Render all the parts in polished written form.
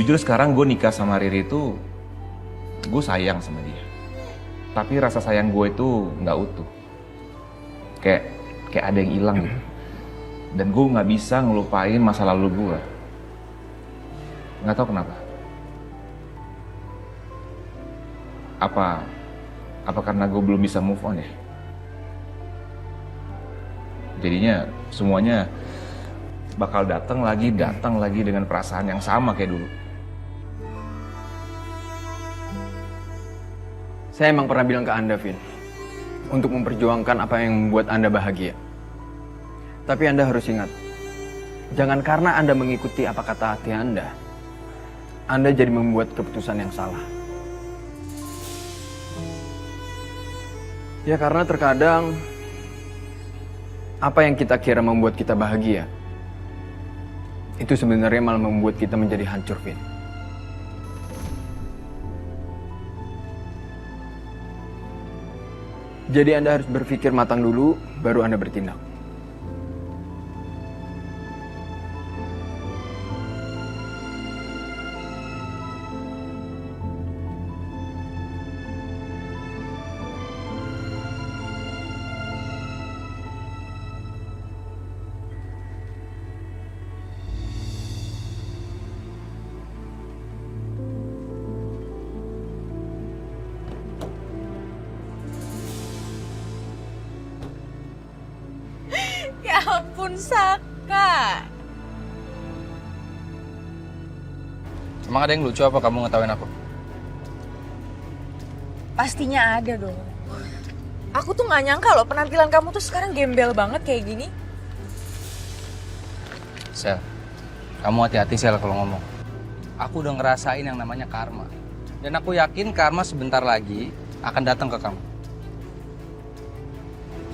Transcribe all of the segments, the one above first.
Jujur sekarang gue nikah sama Riri itu, gue sayang sama dia. Tapi rasa sayang gue itu nggak utuh. Kayak ada yang hilang gitu. Dan gue nggak bisa ngelupain masa lalu gue. Nggak tahu kenapa. Apa karena gue belum bisa move on ya? Jadinya semuanya bakal datang lagi dengan perasaan yang sama kayak dulu. Saya emang pernah bilang ke Anda, Vin, untuk memperjuangkan apa yang membuat Anda bahagia. Tapi Anda harus ingat, jangan karena Anda mengikuti apa kata hati Anda jadi membuat keputusan yang salah. Ya karena terkadang, apa yang kita kira membuat kita bahagia, itu sebenarnya malah membuat kita menjadi hancur, Vin. Jadi Anda harus berpikir matang dulu, baru Anda bertindak. Ya ampun, Saka. Emang ada yang lucu apa kamu ngetawain aku? Pastinya ada dong. Aku tuh gak nyangka loh penampilan kamu tuh sekarang gembel banget kayak gini. Sel, kamu hati-hati Sel kalau ngomong. Aku udah ngerasain yang namanya karma. Dan aku yakin karma sebentar lagi akan datang ke kamu.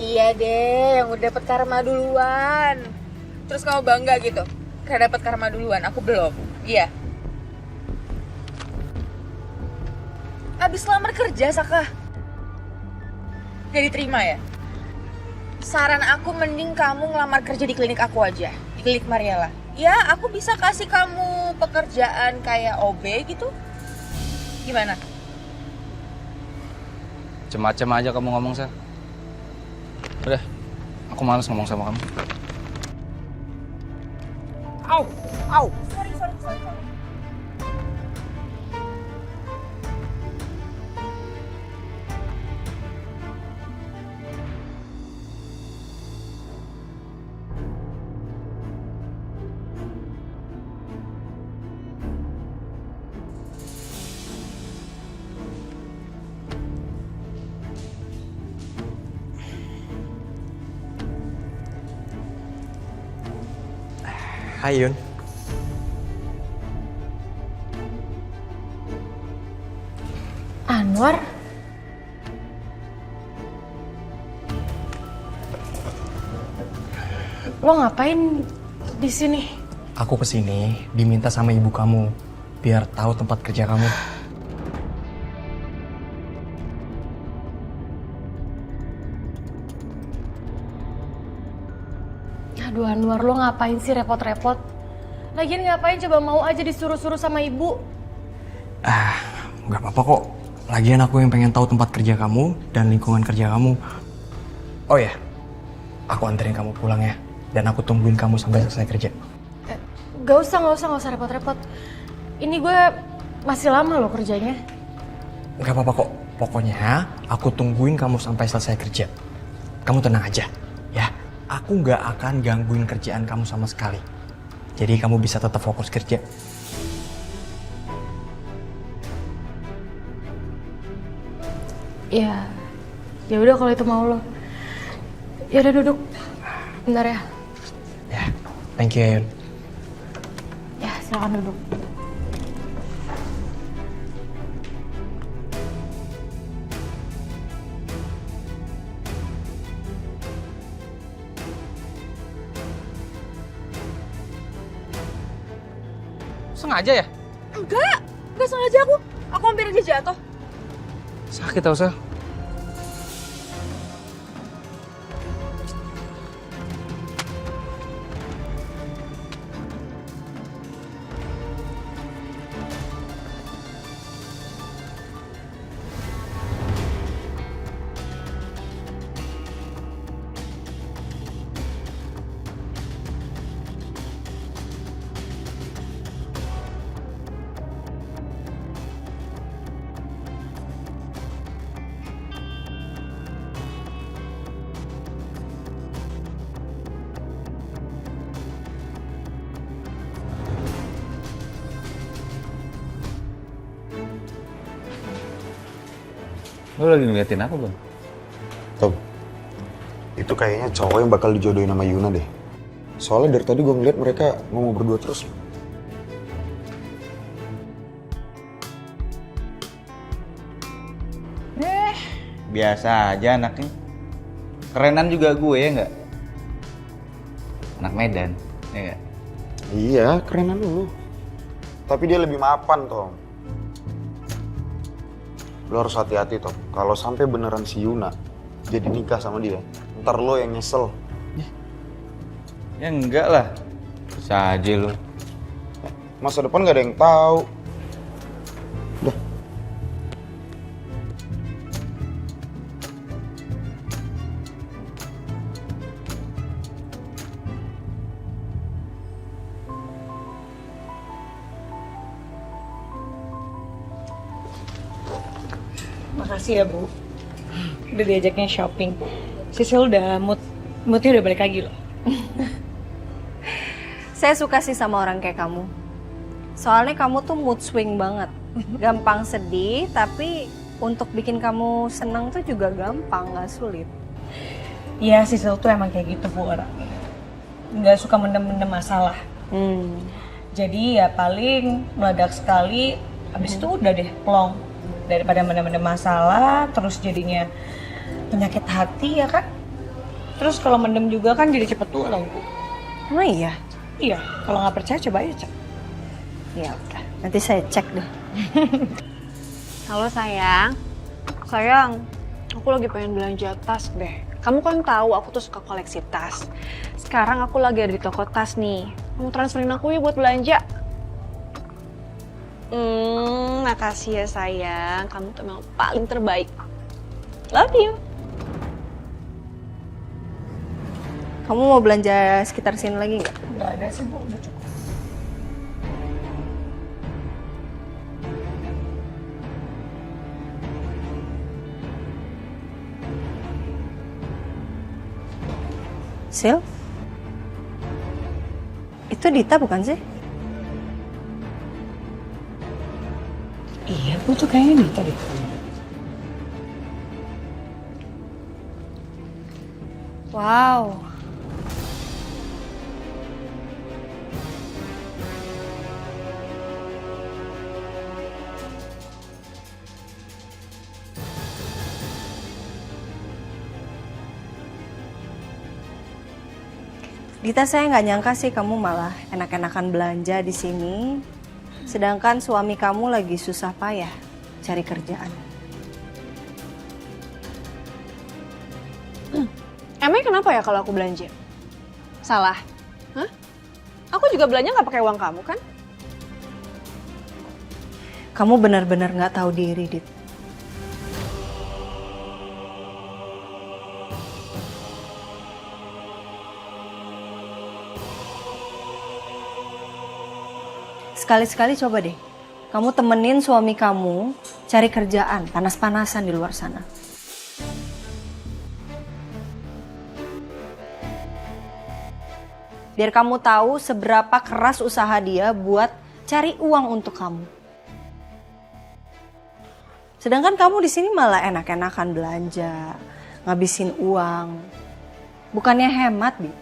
Iya deh, yang udah dapet karma duluan. Terus kamu bangga gitu? Karena dapet karma duluan, aku belum. Iya. Abis lamar kerja, Saka. Gak diterima ya? Saran aku mending kamu ngelamar kerja di klinik aku aja. Di klinik Mariela. Ya, aku bisa kasih kamu pekerjaan kayak OB gitu. Gimana? Macem-macem aja kamu ngomong, Sel. Udah, aku males ngomong sama kamu. Au, au. Sorry. Hai Yun. Anwar? Lo ngapain di sini? Aku kesini diminta sama ibu kamu biar tahu tempat kerja kamu. Aduh Anwar, lo ngapain sih repot-repot? Lagian ngapain coba mau aja disuruh-suruh sama ibu? Nggak apa-apa kok. Lagian aku yang pengen tahu tempat kerja kamu dan lingkungan kerja kamu. Oh ya, aku anterin kamu pulang ya. Dan aku tungguin kamu sampai selesai kerja. Gak usah repot-repot. Ini gue masih lama loh kerjanya. Nggak apa-apa kok. Pokoknya aku tungguin kamu sampai selesai kerja. Kamu tenang aja, ya. Aku nggak akan gangguin kerjaan kamu sama sekali. Jadi kamu bisa tetap fokus kerja. Ya udah kalau itu mau lo. Ya udah duduk. Bentar ya. Ya, thank you Yun. Ya silakan duduk. Sengaja ya? Enggak sengaja aku. Aku hampir aja jatuh. Sakit tau, Sel. Lo lagi ngeliatin apa, Bang? Tom, itu kayaknya cowok yang bakal dijodohin sama Yuna deh. Soalnya dari tadi gue ngeliat mereka ngomong berdua terus. Biasa aja anaknya. Kerenan juga gue ya nggak? Anak Medan, ya nggak? Iya, kerenan lu. Tapi dia lebih mapan, Tom. Lo harus hati-hati, Tom. Kalau sampai beneran si Yuna jadi nikah sama dia, ntar lo yang nyesel. Ya enggak lah. Bisa aja lo. Masa depan gak ada yang tahu. Udah. Makasih ya Bu, udah diajaknya shopping. Sisil udah moodnya udah balik lagi loh. Saya suka sih sama orang kayak kamu. Soalnya kamu tuh mood swing banget. Gampang sedih, tapi untuk bikin kamu senang tuh juga gampang, gak sulit. Iya, Sisil tuh emang kayak gitu Bu orangnya. Nggak suka mendem-mendem masalah. Jadi ya paling meledak sekali, habis itu udah deh plong. Daripada mendem-mendem masalah, terus jadinya penyakit hati ya kan? Terus kalau mendem juga kan jadi cepet tua Bu. Emang iya? Iya, kalau nggak percaya coba aja cek. Ya udah, nanti saya cek deh. Halo sayang. Sayang, aku lagi pengen belanja tas deh. Kamu kan tahu aku tuh suka koleksi tas. Sekarang aku lagi ada di toko tas nih. Kamu transferin aku ya buat belanja. Makasih ya sayang. Kamu tuh memang paling terbaik. Love you. Kamu mau belanja sekitar sini lagi nggak? Nggak ada sih Bu, udah cukup. Sil? Itu Dita bukan sih? Iya Bu, tuh kayaknya Dita deh. Wow. Dita, saya nggak nyangka sih kamu malah enak-enakan belanja di sini. Sedangkan suami kamu lagi susah payah cari kerjaan. Emangnya kenapa ya kalau aku belanja? Salah? Hah? Aku juga belanja nggak pakai uang kamu kan? Kamu benar-benar nggak tahu diri, Dit. Sekali-sekali coba deh, kamu temenin suami kamu cari kerjaan panas-panasan di luar sana. Biar kamu tahu seberapa keras usaha dia buat cari uang untuk kamu. Sedangkan kamu di sini malah enak-enakan belanja, ngabisin uang. Bukannya hemat, Dit.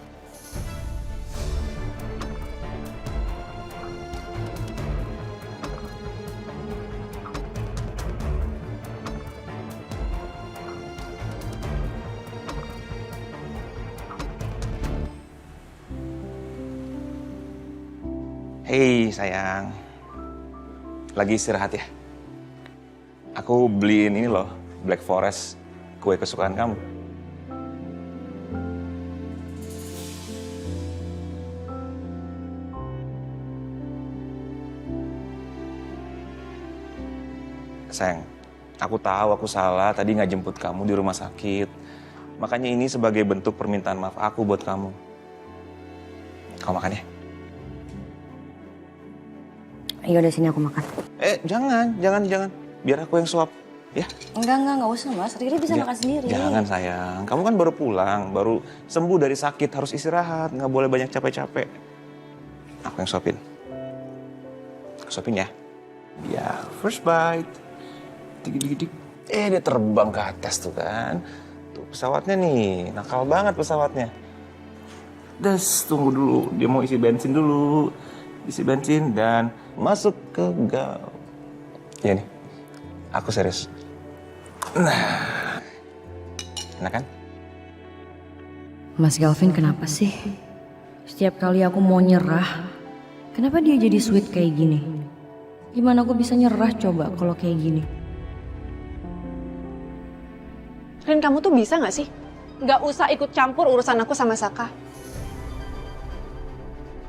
Hei sayang, lagi istirahat ya? Aku beliin ini loh, Black Forest, kue kesukaan kamu. Sayang, aku tahu aku salah tadi nggak jemput kamu di rumah sakit. Makanya ini sebagai bentuk permintaan maaf aku buat kamu. Kamu makan ya? Ayo dari sini aku makan. Jangan. Biar aku yang suap, ya? Enggak usah Mas. Riri bisa makan sendiri. Jangan sayang, kamu kan baru pulang, baru sembuh dari sakit, harus istirahat, nggak boleh banyak capek-capek. Aku yang suapin. Aku suapin ya. Ya, first bite. Dik. Dia terbang ke atas tuh kan. Tuh pesawatnya nih, nakal banget pesawatnya. Des, tunggu dulu, dia mau isi bensin dulu. Isi bensin dan masuk ke gal. Ya nih, aku serius. Nah, enak kan? Mas Galvin kenapa sih? Setiap kali aku mau nyerah, kenapa dia jadi sweet kayak gini? Gimana aku bisa nyerah coba kalau kayak gini? Rin, kamu tuh bisa gak sih? Gak usah ikut campur urusan aku sama Saka.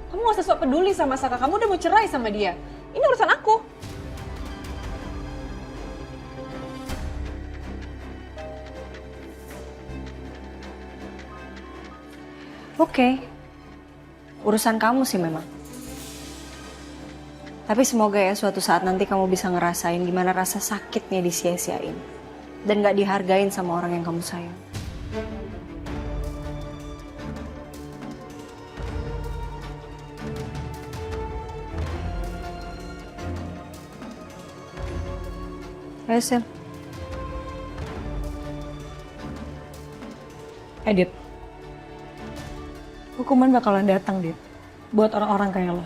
Kamu gak usah sok peduli sama Saka, kamu udah mau cerai sama dia. Ini urusan aku. Oke, urusan kamu sih memang. Tapi semoga ya suatu saat nanti kamu bisa ngerasain gimana rasa sakitnya disia-siain. Dan gak dihargain sama orang yang kamu sayang. Ayo, Sil. Edit. Hukuman bakalan datang, Dit. Buat orang-orang kayak lo.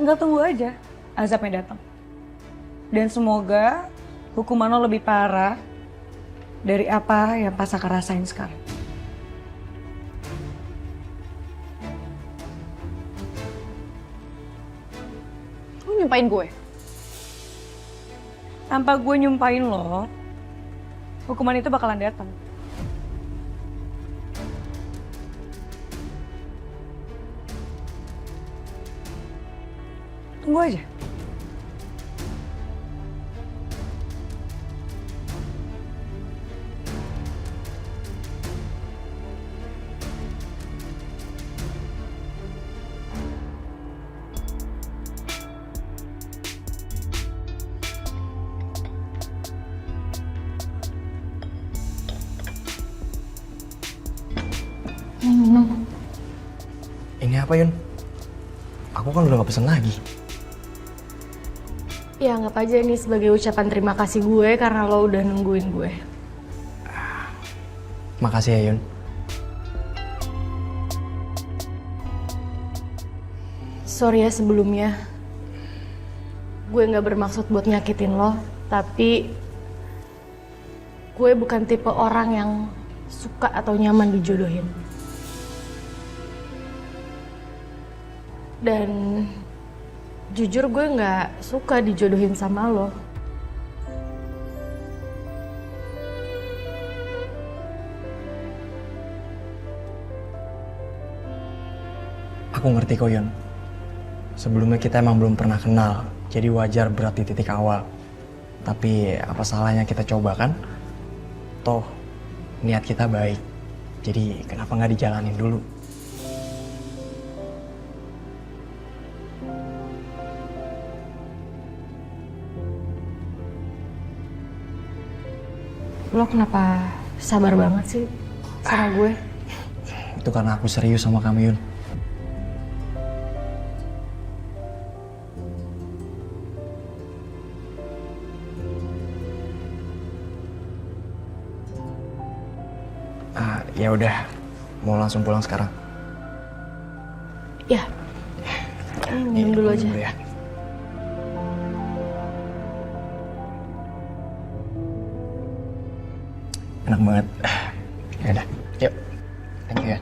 Tinggal tunggu aja azabnya datang. Dan semoga hukuman lo lebih parah dari apa yang pas Saka rasain sekarang. Lu nyumpain gue? Tanpa gue nyumpain lo, hukuman itu bakalan datang. Tunggu aja. Ini apa, Yun? Aku kan udah gak pesen lagi. Ya anggap aja ini sebagai ucapan terima kasih gue karena lo udah nungguin gue. Makasih ya, Yun. Sorry ya sebelumnya. Gue gak bermaksud buat nyakitin lo, tapi gue bukan tipe orang yang suka atau nyaman dijodohin. Dan jujur gue gak suka dijodohin sama lo. Aku ngerti kok, Yun. Sebelumnya kita emang belum pernah kenal, jadi wajar berat di titik awal. Tapi apa salahnya kita coba kan? Toh, niat kita baik. Jadi kenapa nggak dijalanin dulu? Lo kenapa sabar banget sih sama gue? Itu karena aku serius sama kamu, Yun. Ya udah, mau langsung pulang sekarang. Ya, minum dulu aja. Ya. Enak banget. Ya udah, yuk. Thank you ya.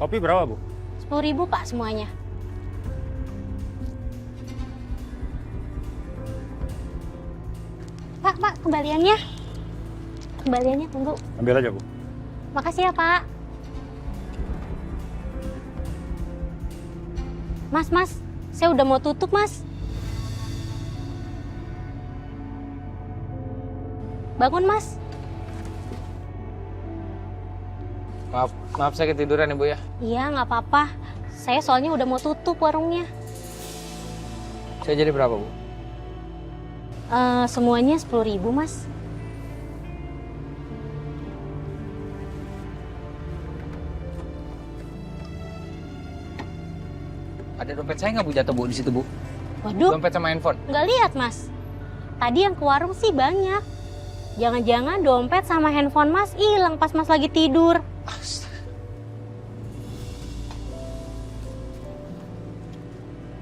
Kopi berapa, Bu? 10.000 Pak semuanya. Pak, kembaliannya. Kembaliannya tunggu. Ambil aja, Bu. Makasih ya Pak. Mas, saya udah mau tutup Mas. Bangun Mas. Maaf saya ketiduran Ibu ya. Iya nggak apa-apa. Saya soalnya udah mau tutup warungnya. Saya jadi berapa Bu? Semuanya 10.000 Mas. Ada dompet saya nggak Bu jatuh Bu di situ Bu? Waduh, Dompet sama handphone. nggak lihat Mas. Tadi yang ke warung sih banyak. Jangan-jangan dompet sama handphone Mas hilang pas Mas lagi tidur.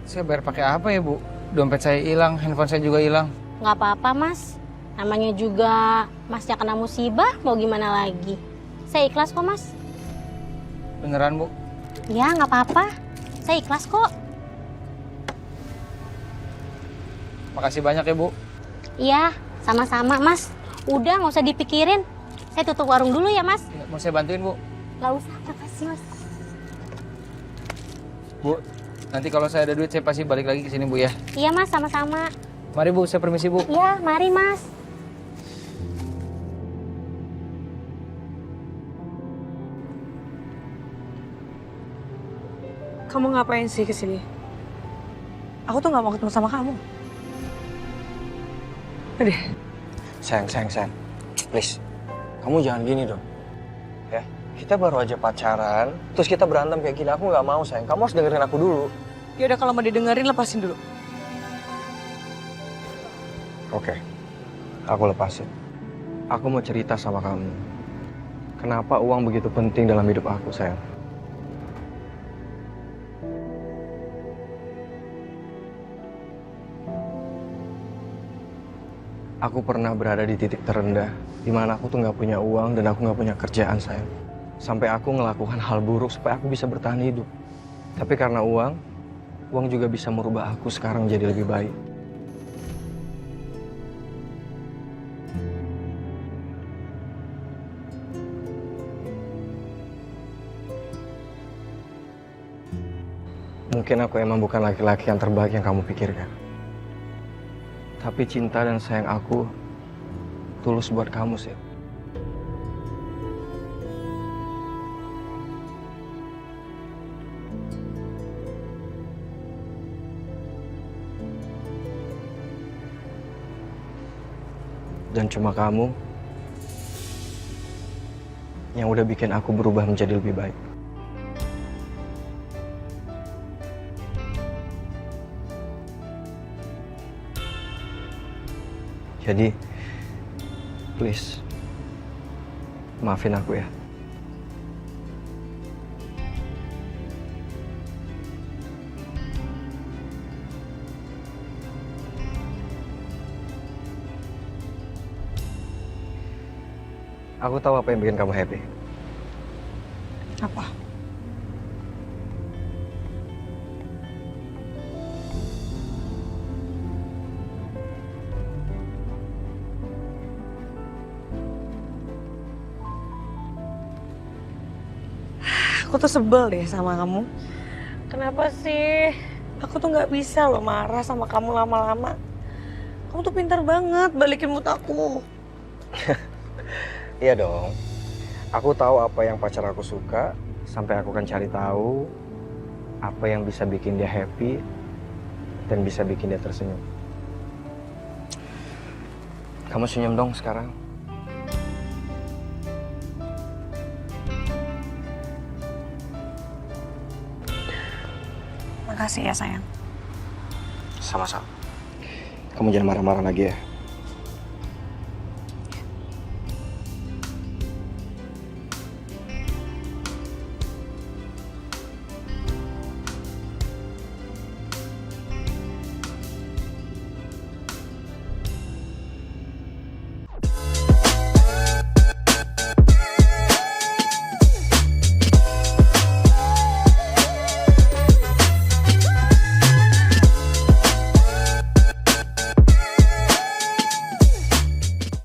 Saya bayar pakai apa ya Bu? Dompet saya hilang, handphone saya juga hilang. Nggak apa-apa Mas. Namanya juga Masnya kena musibah, mau gimana lagi. Saya ikhlas kok Mas. Beneran Bu? Ya nggak apa-apa. Saya ikhlas kok. Makasih banyak ya Bu. Iya, sama-sama Mas. Udah nggak usah dipikirin. Saya tutup warung dulu ya Mas. Mau saya bantuin Bu? Nggak usah, makasih Mas. Bu, nanti kalau saya ada duit saya pasti balik lagi ke sini Bu ya. Iya Mas, sama-sama. Mari Bu, saya permisi Bu. Iya, mari Mas. Kamu ngapain sih kesini? Aku tuh nggak mau ketemu sama kamu. Udah. Sayang. Please, kamu jangan gini dong. Ya, kita baru aja pacaran, terus kita berantem kayak gini. Aku nggak mau, sayang. Kamu harus dengerin aku dulu. Ya udah kalau mau didengerin lepasin dulu. Oke, aku lepasin. Aku mau cerita sama kamu. Kenapa uang begitu penting dalam hidup aku, sayang? Aku pernah berada di titik terendah, di mana aku tuh nggak punya uang dan aku nggak punya kerjaan, sayang. Sampai aku melakukan hal buruk supaya aku bisa bertahan hidup. Tapi karena uang juga bisa merubah aku sekarang jadi lebih baik. Mungkin aku emang bukan laki-laki yang terbaik yang kamu pikirkan. Tapi cinta dan sayang aku tulus buat kamu, sih. Dan cuma kamu yang udah bikin aku berubah menjadi lebih baik. Jadi, please, maafin aku ya. Aku tahu apa yang bikin kamu happy. Apa? Aku tuh sebel deh sama kamu. Kenapa sih? Aku tuh nggak bisa loh marah sama kamu lama-lama. Kamu tuh pintar banget balikin mood aku. Iya dong. Aku tahu apa yang pacar aku suka, sampai aku kan cari tahu apa yang bisa bikin dia happy dan bisa bikin dia tersenyum. Kamu senyum dong sekarang. Makasih ya sayang. Sama-sama. Kamu jangan marah-marah lagi ya.